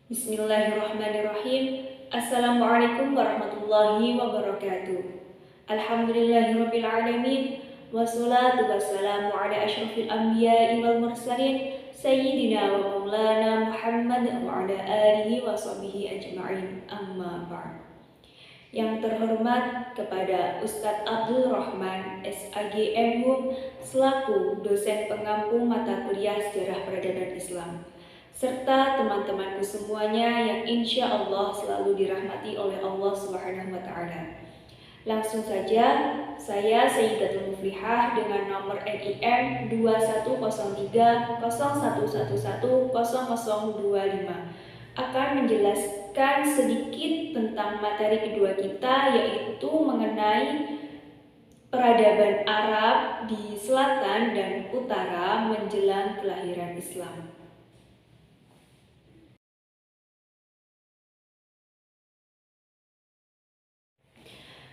Bismillahirrahmanirrahim. Assalamualaikum warahmatullahi wabarakatuh. Alhamdulillahirabbil alamin. Wassalatu wassalamu ala asyrafil anbiya'i wal mursalin sayyidina wa maulana Muhammad wa ala alihi wa sahbihi ajma'in. Amma ba'd. Yang terhormat kepada Ustadz Abdul Rahman SAG MHum selaku dosen pengampu mata kuliah Sejarah Peradaban Islam, serta teman-temanku semuanya yang insya Allah selalu dirahmati oleh Allah Subhanahu wa Ta'ala. Langsung saja, saya Sayyidatul Muflihah dengan nomor NIM 210301110025 akan menjelaskan sedikit tentang materi kedua kita, yaitu mengenai peradaban Arab di selatan dan utara menjelang kelahiran Islam.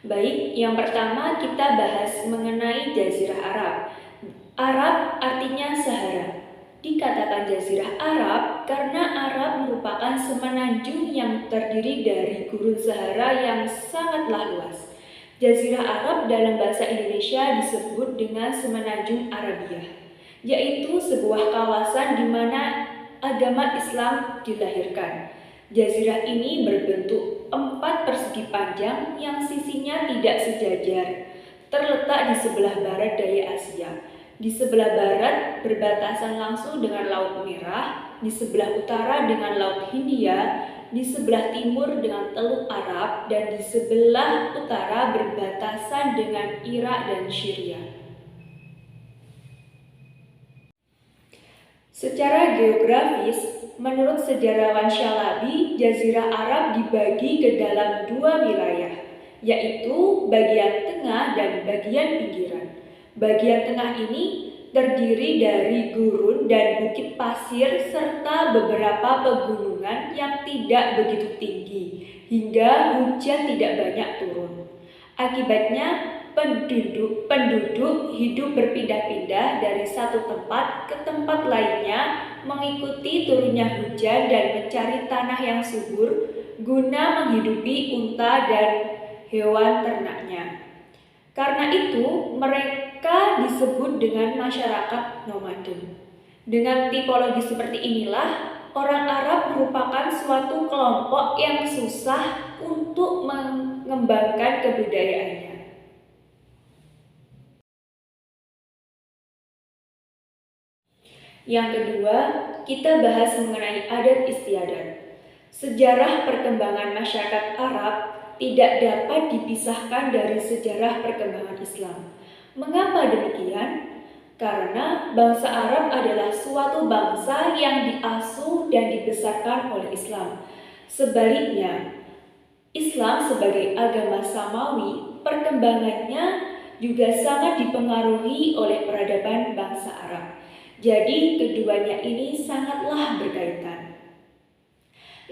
Baik, yang pertama kita bahas mengenai Jazirah Arab. Arab artinya Sahara. Dikatakan Jazirah Arab karena Arab merupakan semenanjung yang terdiri dari gurun Sahara yang sangatlah luas. Jazirah Arab dalam bahasa Indonesia disebut dengan Semenanjung Arabiah, yaitu sebuah kawasan di mana agama Islam dilahirkan. Jazirah ini berbentuk 4 persegi panjang yang sisinya tidak sejajar, terletak di sebelah barat daya Asia. Di sebelah barat berbatasan langsung dengan Laut Merah, di sebelah utara dengan Laut Hindia, di sebelah timur dengan Teluk Arab, dan di sebelah utara berbatasan dengan Irak dan Syria. Secara geografis, menurut sejarawan Syalabi, Jazirah Arab dibagi ke dalam 2 wilayah, yaitu bagian tengah dan bagian pinggiran. Bagian tengah ini terdiri dari gurun dan bukit pasir serta beberapa pegunungan yang tidak begitu tinggi, hingga hujan tidak banyak turun. Akibatnya, penduduk hidup berpindah-pindah dari satu tempat ke tempat lainnya mengikuti turunnya hujan dan mencari tanah yang subur guna menghidupi unta dan hewan ternaknya. Karena itu, mereka disebut dengan masyarakat nomaden. Dengan tipologi seperti inilah, orang Arab merupakan suatu kelompok yang susah untuk mengembangkan kebudayaannya. Yang kedua, kita bahas mengenai adat istiadat. Sejarah perkembangan masyarakat Arab tidak dapat dipisahkan dari sejarah perkembangan Islam. Mengapa demikian? Karena bangsa Arab adalah suatu bangsa yang diasuh dan dibesarkan oleh Islam. Sebaliknya, Islam sebagai agama samawi, perkembangannya juga sangat dipengaruhi oleh peradaban bangsa Arab. Jadi keduanya ini sangatlah berkaitan.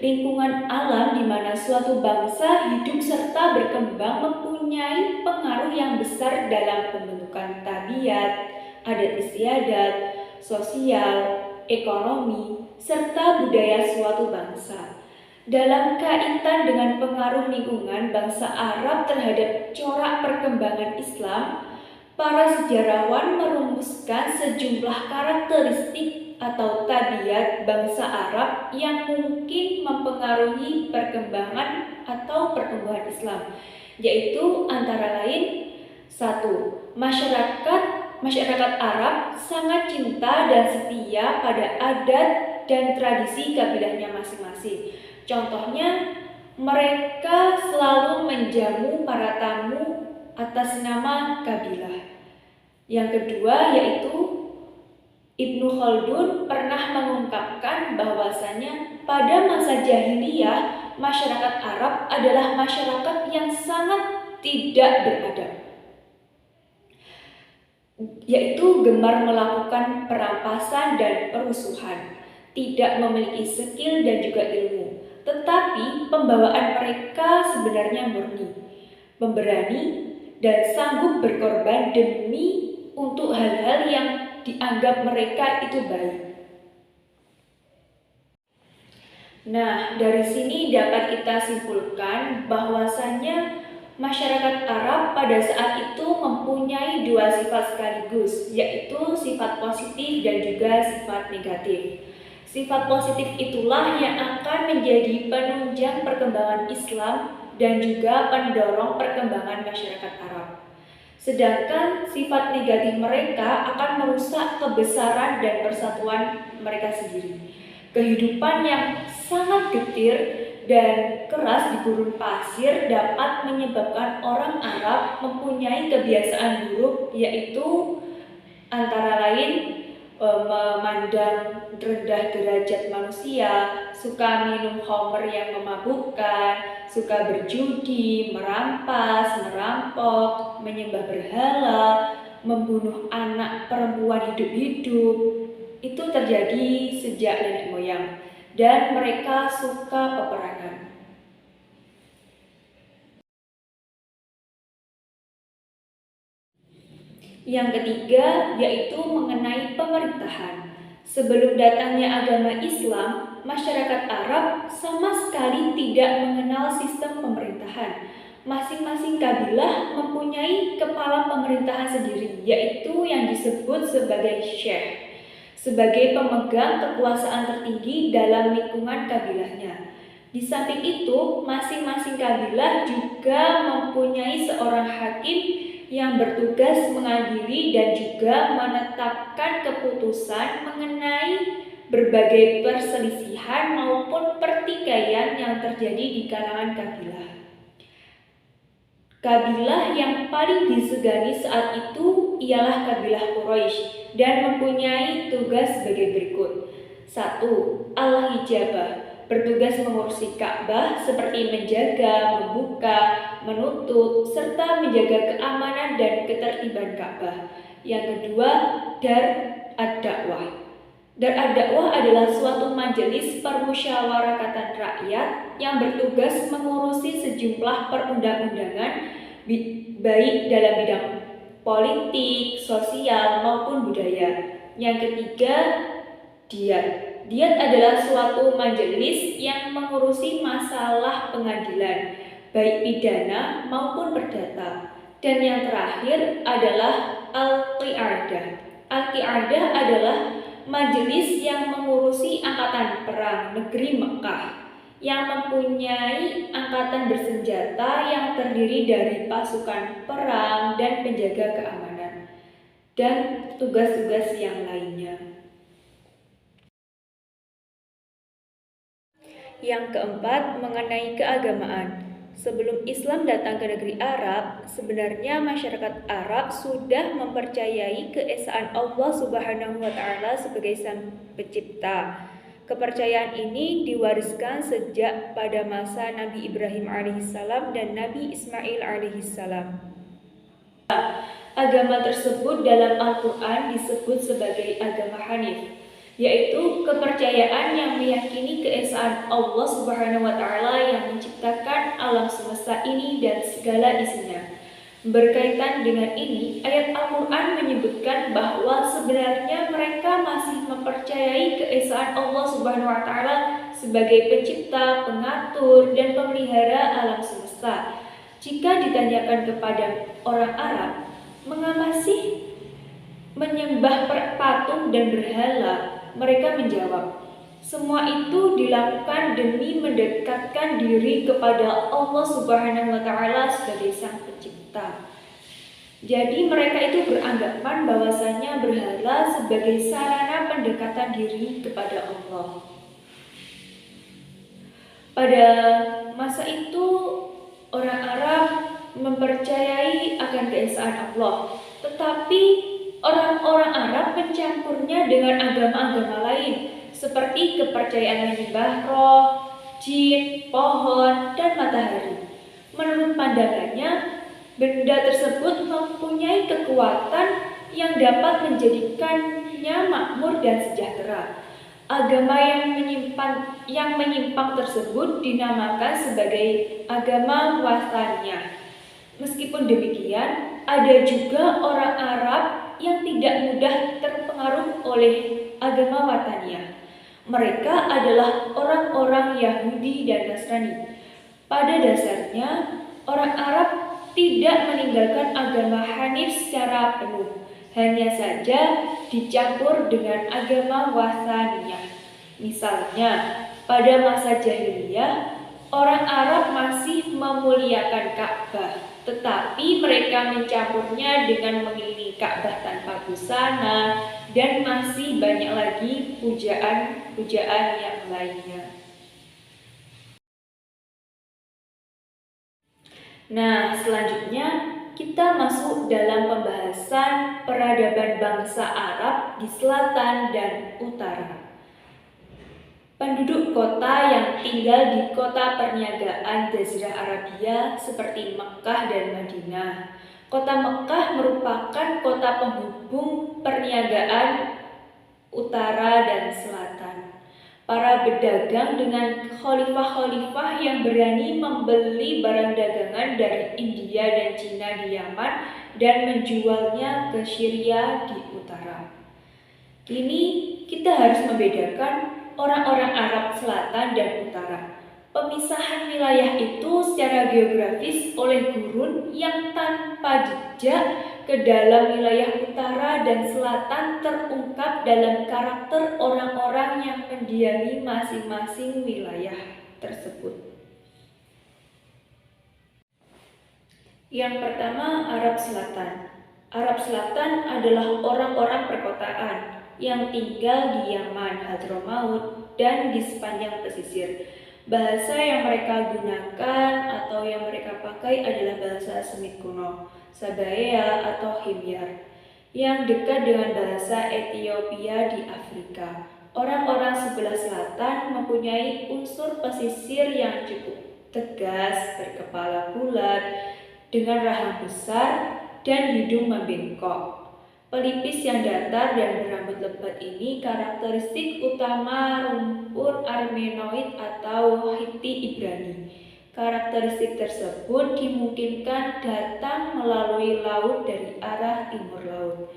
Lingkungan alam di mana suatu bangsa hidup serta berkembang mempunyai pengaruh yang besar dalam pembentukan tabiat, adat istiadat, sosial, ekonomi, serta budaya suatu bangsa. Dalam kaitan dengan pengaruh lingkungan bangsa Arab terhadap corak perkembangan Islam, para sejarawan merumuskan sejumlah karakteristik atau tabiat bangsa Arab yang mungkin mempengaruhi perkembangan atau pertumbuhan Islam, yaitu antara lain 1. Masyarakat Arab sangat cinta dan setia pada adat dan tradisi kabilahnya masing-masing. Contohnya, mereka selalu menjamu para tamu atas nama kabilah. Yang kedua yaitu Ibnu Khaldun pernah mengungkapkan bahwasanya pada masa jahiliyah masyarakat Arab adalah masyarakat yang sangat tidak beradab, yaitu gemar melakukan perampasan dan perusuhan, tidak memiliki skill dan juga ilmu, tetapi pembawaan mereka sebenarnya murni, pemberani, dan sanggup berkorban demi untuk hal-hal yang dianggap mereka itu baik. Nah, dari sini dapat kita simpulkan bahwasannya masyarakat Arab pada saat itu mempunyai dua sifat sekaligus, yaitu sifat positif dan juga sifat negatif. Sifat positif itulah yang akan menjadi penunjang perkembangan Islam dan juga pendorong perkembangan masyarakat Arab. Sedangkan sifat negatif mereka akan merusak kebesaran dan persatuan mereka sendiri. Kehidupan yang sangat getir dan keras di gurun pasir dapat menyebabkan orang Arab mempunyai kebiasaan buruk, yaitu antara lain memandang rendah derajat manusia, suka minum khamr yang memabukkan, suka berjudi, merampas, merampok, menyembah berhala, membunuh anak perempuan hidup-hidup. Itu terjadi sejak nenek moyang, dan mereka suka peperangan. Yang ketiga yaitu mengenai pemerintahan. Sebelum datangnya agama Islam, masyarakat Arab sama sekali tidak mengenal sistem pemerintahan. Masing-masing kabilah mempunyai kepala pemerintahan sendiri, yaitu yang disebut sebagai syekh, sebagai pemegang kekuasaan tertinggi dalam lingkungan kabilahnya. Di samping itu, masing-masing kabilah juga mempunyai seorang hakim yang bertugas mengadili dan juga menetapkan keputusan mengenai berbagai perselisihan maupun pertikaian yang terjadi di kalangan kabilah. Kabilah yang paling disegani saat itu ialah kabilah Quraisy dan mempunyai tugas sebagai berikut. 1. Al-Hijabah, bertugas mengurusi Ka'bah seperti menjaga, membuka, menutup, serta menjaga keamanan dan ketertiban Ka'bah. Yang kedua, Dar ad-Dakwah. Dar ad-Dakwah adalah suatu majelis permusyawaratan rakyat yang bertugas mengurusi sejumlah perundang-undangan baik dalam bidang politik, sosial, maupun budaya. Yang ketiga, Diyat. Diyat adalah suatu majelis yang mengurusi masalah pengadilan, baik pidana maupun perdata. Dan yang terakhir adalah Al-Qi'adah. Al-Qi'adah adalah majelis yang mengurusi angkatan perang negeri Mekah, yang mempunyai angkatan bersenjata yang terdiri dari pasukan perang dan penjaga keamanan, dan tugas-tugas yang lainnya. Yang keempat, mengenai keagamaan. Sebelum Islam datang ke negeri Arab, sebenarnya masyarakat Arab sudah mempercayai keesaan Allah Subhanahu wa Ta'ala sebagai Sang Pencipta. Kepercayaan ini diwariskan sejak pada masa Nabi Ibrahim alaihissalam dan Nabi Ismail alaihissalam. Agama tersebut dalam Al-Quran disebut sebagai agama Hanif, yaitu kepercayaan yang meyakini keesaan Allah Subhanahu wa Ta'ala yang menciptakan alam semesta ini dan segala isinya. Berkaitan dengan ini, ayat Al-Quran menyebutkan bahwa sebenarnya mereka masih mempercayai keesaan Allah Subhanahu wa Ta'ala sebagai pencipta, pengatur, dan pemelihara alam semesta. Jika ditanyakan kepada orang Arab, mengapa sih menyembah patung dan berhala? Mereka menjawab, semua itu dilakukan demi mendekatkan diri kepada Allah Subhanahu wa Ta'ala sebagai Sang Pencipta. Jadi mereka itu beranggapan bahwasanya berhala sebagai sarana pendekatan diri kepada Allah. Pada masa itu orang Arab mempercayai akan keesaan Allah, tetapi orang-orang Arab mencampurnya dengan agama-agama lain, seperti kepercayaan menyembah roh, jin, pohon, dan matahari. Menurut pandangannya, benda tersebut mempunyai kekuatan yang dapat menjadikannya makmur dan sejahtera. Agama yang menyimpang tersebut dinamakan sebagai agama Wathaniyah. Meskipun demikian, ada juga orang Arab yang tidak mudah terpengaruh oleh agama Wathaniyah. Mereka adalah orang-orang orang Yahudi dan Nasrani. Pada dasarnya, orang Arab tidak meninggalkan agama Hanif secara penuh, hanya saja dicampur dengan agama Wathaniyah. Misalnya, pada masa jahiliyah, orang Arab masih memuliakan Ka'bah, tetapi mereka mencampurnya dengan mengelilingi Ka'bah tanpa busana dan masih banyak lagi pujaan-pujaan yang lainnya. Nah, selanjutnya kita masuk dalam pembahasan peradaban bangsa Arab di selatan dan utara. Penduduk kota yang tinggal di kota perniagaan Jazirah Arabia seperti Mekkah dan Madinah. Kota Mekkah merupakan kota penghubung perniagaan utara dan selatan. Para pedagang dengan khalifah-khalifah yang berani membeli barang dagangan dari India dan Cina di Yaman dan menjualnya ke Syria di utara. Kini kita harus membedakan orang-orang Arab selatan dan utara. Pemisahan wilayah itu secara geografis oleh gurun yang tanpa jejak ke dalam wilayah utara dan selatan terungkap dalam karakter orang-orang yang mendiami masing-masing wilayah tersebut. Yang pertama, Arab Selatan. Arab Selatan adalah orang-orang perkotaan yang tinggal di Yaman, Hadramaut, dan di sepanjang pesisir. Bahasa yang mereka gunakan atau yang mereka pakai adalah bahasa Semit kuno, Sabaya atau Himyar, yang dekat dengan bahasa Ethiopia di Afrika. Orang-orang sebelah selatan mempunyai unsur pesisir yang cukup tegas, berkepala bulat, dengan rahang besar dan hidung membengkok. Pelipis yang datar dan berambut lebat ini karakteristik utama rumpun Armenoid atau Hitti Ibrani. Karakteristik tersebut dimungkinkan datang melalui laut dari arah timur laut.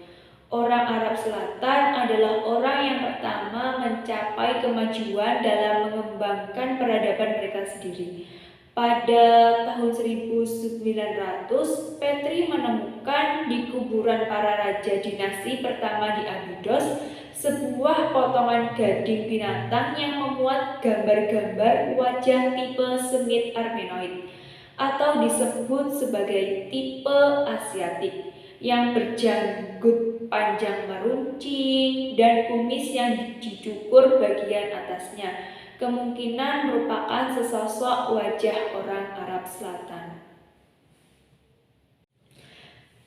Orang Arab Selatan adalah orang yang pertama mencapai kemajuan dalam mengembangkan peradaban mereka sendiri. Pada tahun 1900, Petri menemukan di kuburan para raja dinasti pertama di Abydos sebuah potongan gading binatang yang memuat gambar-gambar wajah tipe Semit Armenoid atau disebut sebagai tipe Asiatik yang berjanggut panjang meruncing dan kumis yang dicukur bagian atasnya. Kemungkinan merupakan sesosok wajah orang Arab Selatan.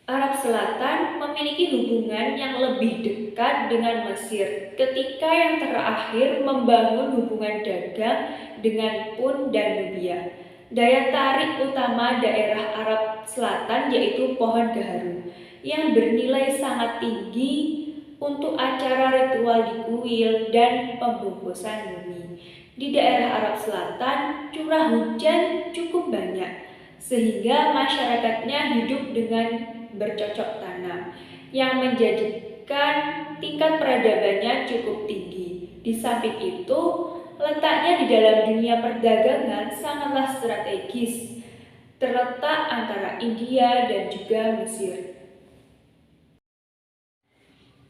Arab Selatan memiliki hubungan yang lebih dekat dengan Mesir ketika yang terakhir membangun hubungan dagang dengan Pun dan Nubia. Daya tarik utama daerah Arab Selatan yaitu pohon gaharu yang bernilai sangat tinggi untuk acara ritual di kuil dan pembungkusan bumi. Di daerah Arab Selatan, curah hujan cukup banyak, sehingga masyarakatnya hidup dengan bercocok tanam, yang menjadikan tingkat peradabannya cukup tinggi. Di samping itu, letaknya di dalam dunia perdagangan sangatlah strategis, terletak antara India dan juga Mesir.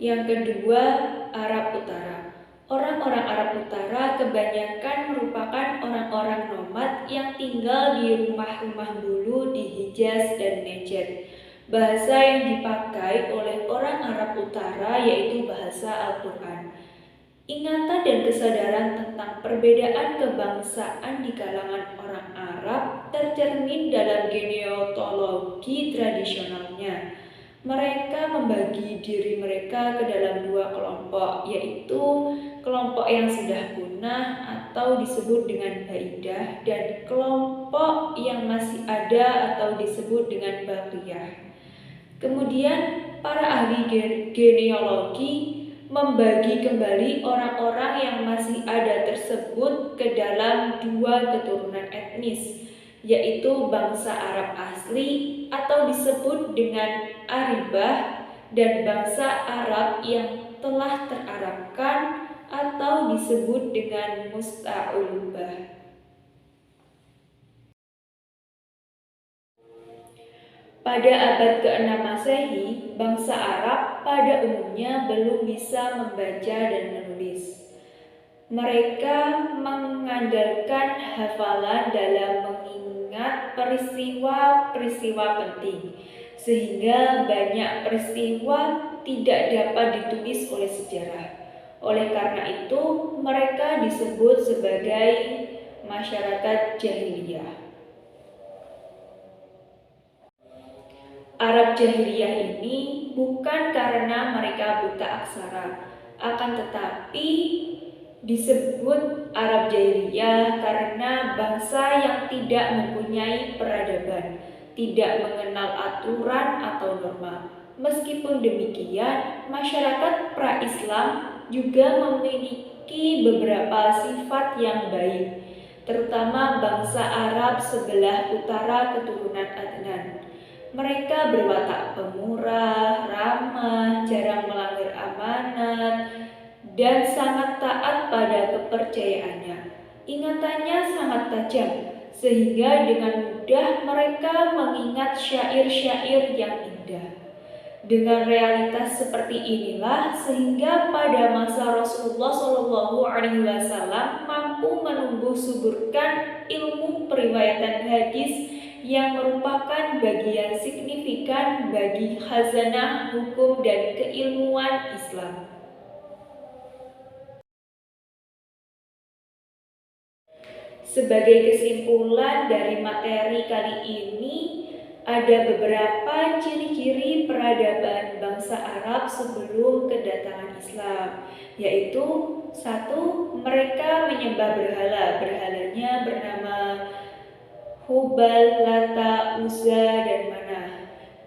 Yang kedua, Arab Utara. Orang-orang Arab Utara kebanyakan merupakan orang-orang nomad yang tinggal di rumah-rumah bulu di Hijaz dan Najd. Bahasa yang dipakai oleh orang Arab Utara yaitu bahasa Al-Quran. Ingatan dan kesadaran tentang perbedaan kebangsaan di kalangan orang Arab tercermin dalam genealogi tradisionalnya. Mereka membagi diri mereka ke dalam dua kelompok, yaitu kelompok yang sudah punah atau disebut dengan Baidah dan kelompok yang masih ada atau disebut dengan Baqiyah. Kemudian para ahli genealogi membagi kembali orang-orang yang masih ada tersebut ke dalam dua keturunan etnis, yaitu bangsa Arab asli atau disebut dengan Aribah dan bangsa Arab yang telah terarabkan atau disebut dengan musta'ulubah. Pada abad ke-6 Masehi, bangsa Arab pada umumnya belum bisa membaca dan menulis. Mereka mengandalkan hafalan dalam mengingat peristiwa-peristiwa penting, sehingga banyak peristiwa tidak dapat ditulis oleh sejarah. Oleh karena itu, mereka disebut sebagai masyarakat jahiliyah. Arab jahiliyah ini bukan karena mereka buta aksara, akan tetapi disebut Arab jahiliyah karena bangsa yang tidak mempunyai peradaban, tidak mengenal aturan atau norma. Meskipun demikian, masyarakat pra-Islam juga memiliki beberapa sifat yang baik, terutama bangsa Arab sebelah utara keturunan Adnan. Mereka berwatak pemurah, ramah, jarang melanggar amanat, dan sangat taat pada kepercayaannya. Ingatannya sangat tajam, sehingga dengan mudah mereka mengingat syair-syair yang indah. Dengan realitas seperti inilah, sehingga pada masa Rasulullah SAW mampu menumbuh suburkan ilmu periwayatan hadis yang merupakan bagian signifikan bagi khazanah hukum dan keilmuan Islam. Sebagai kesimpulan dari materi kali ini, ada beberapa ciri-ciri peradaban bangsa Arab sebelum kedatangan Islam, yaitu 1. Mereka menyembah berhala. Berhalanya bernama Hubal, Lata, Uzza, dan Manah.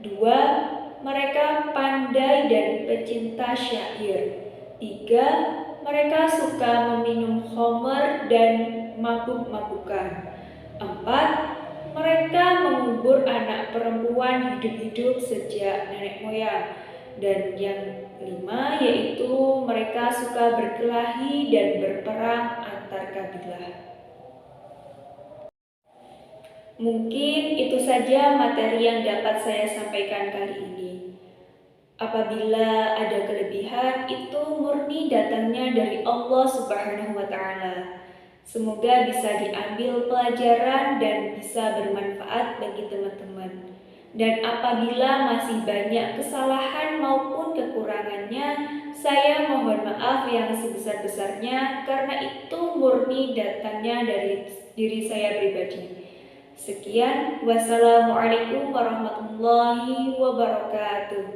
2. Mereka pandai dan pecinta syair. 3. Mereka suka meminum khamr dan mabuk-mabukan. 4. Mereka mengubur anak perempuan hidup-hidup sejak nenek moyang. Dan yang 5 yaitu mereka suka berkelahi dan berperang antar kabilah. Mungkin itu saja materi yang dapat saya sampaikan kali ini. Apabila ada kelebihan, itu murni datangnya dari Allah Subhanahu wa Ta'ala. Semoga bisa diambil pelajaran dan bisa bermanfaat bagi teman-teman. Dan apabila masih banyak kesalahan maupun kekurangannya, saya mohon maaf yang sebesar-besarnya karena itu murni datangnya dari diri saya pribadi. Sekian, wassalamualaikum warahmatullahi wabarakatuh.